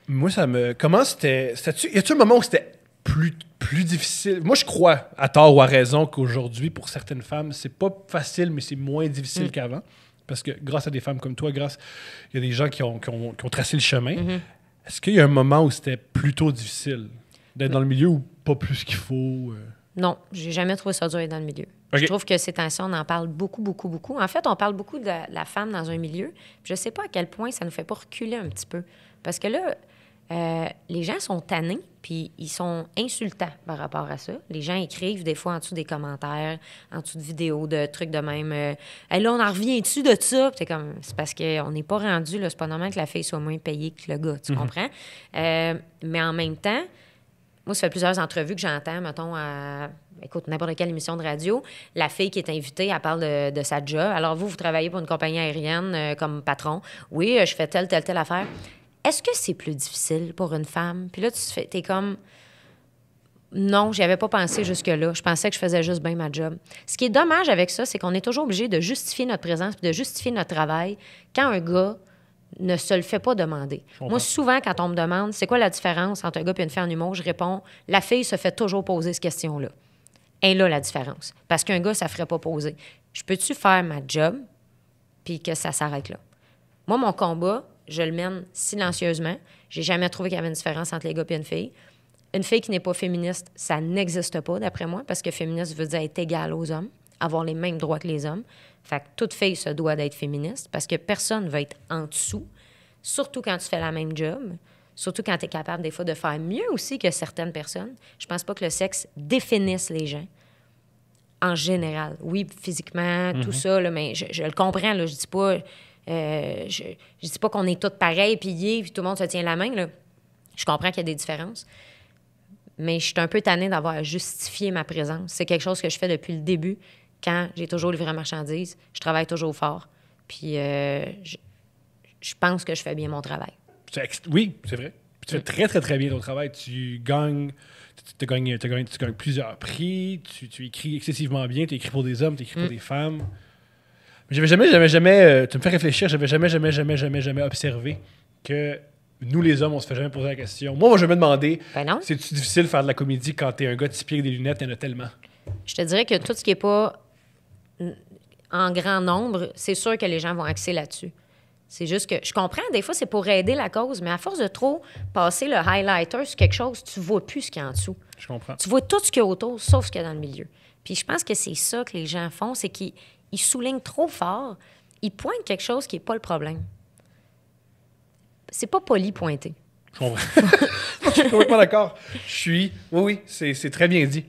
Moi, ça me... Comment c'était... Y a-t-il un moment où c'était plus difficile? Moi, je crois, à tort ou à raison, qu'aujourd'hui, pour certaines femmes, c'est pas facile, mais c'est moins difficile qu'avant. Parce que grâce à des femmes comme toi, il y a des gens qui ont tracé le chemin. Est-ce qu'il y a un moment où c'était plutôt difficile d'être dans le milieu ou pas plus qu'il faut? Non, j'ai jamais trouvé ça dur d'être dans le milieu. Okay. Je trouve que ces temps-ci, on en parle beaucoup, beaucoup, beaucoup. En fait, on parle beaucoup de la femme dans un milieu. Je sais pas à quel point ça nous fait pas reculer un petit peu. Parce que là, les gens sont tannés, puis ils sont insultants par rapport à ça. Les gens écrivent des fois en dessous des commentaires, en dessous de vidéos, de trucs de même. Hey, là, on en revient-tu de ça? C'est comme, c'est parce qu'on n'est pas rendu, là, c'est pas normal que la fille soit moins payée que le gars, tu comprends? Mais en même temps, moi, ça fait plusieurs entrevues que j'entends, mettons, écoute, n'importe quelle émission de radio, la fille qui est invitée, elle parle de sa job. Alors, vous travaillez pour une compagnie aérienne comme patron. Oui, je fais telle affaire. Est-ce que c'est plus difficile pour une femme? Puis là, t'es comme... Non, j'y avais pas pensé jusque-là. Je pensais que je faisais juste bien ma job. Ce qui est dommage avec ça, c'est qu'on est toujours obligé de justifier notre présence puis de justifier notre travail quand un gars ne se le fait pas demander. Moi, souvent, quand on me demande c'est quoi la différence entre un gars et une fille en humour, je réponds la fille se fait toujours poser cette question-là. Et là, la différence. Parce qu'un gars, ça ne ferait pas poser. Je peux-tu faire ma job puis que ça s'arrête là? Moi, mon combat, je le mène silencieusement. J'ai jamais trouvé qu'il y avait une différence entre les gars et une fille. Une fille qui n'est pas féministe, ça n'existe pas, d'après moi, parce que féministe veut dire être égale aux hommes, avoir les mêmes droits que les hommes. Fait que toute fille se doit d'être féministe parce que personne ne va être en dessous, surtout quand tu fais la même job, surtout quand tu es capable des fois de faire mieux aussi que certaines personnes. Je pense pas que le sexe définisse les gens en général. Oui, physiquement, tout ça, là, mais je le comprends. Là, je dis pas... je dis pas qu'on est tous pareils, puis tout le monde se tient la main. Là. Je comprends qu'il y a des différences. Mais je suis un peu tannée d'avoir à justifier ma présence. C'est quelque chose que je fais depuis le début. Quand j'ai toujours livré la marchandise, je travaille toujours fort. Puis je pense que je fais bien mon travail. Oui, c'est vrai. Puis tu fais très, très, très bien ton travail. Tu gagnes plusieurs prix. Tu écris excessivement bien. Tu écris pour des hommes, tu écris pour des femmes. J'avais jamais, tu me fais réfléchir, j'avais jamais observé que nous, les hommes, on se fait jamais poser la question. Moi, je vais me demander, c'est-tu difficile de faire de la comédie quand t'es un gars typique avec des lunettes, il y en a tellement? Je te dirais que tout ce qui n'est pas en grand nombre, c'est sûr que les gens vont axer là-dessus. C'est juste que je comprends, des fois, c'est pour aider la cause, mais à force de trop passer le highlighter sur quelque chose, tu vois plus ce qu'il y a en dessous. Je comprends. Tu vois tout ce qu'il y a autour, sauf ce qu'il y a dans le milieu. Puis je pense que c'est ça que les gens font, c'est qu'ils soulignent trop fort, ils pointent quelque chose qui n'est pas le problème. C'est pas poli pointer. Je comprends. Je suis complètement d'accord. Oui, c'est très bien dit.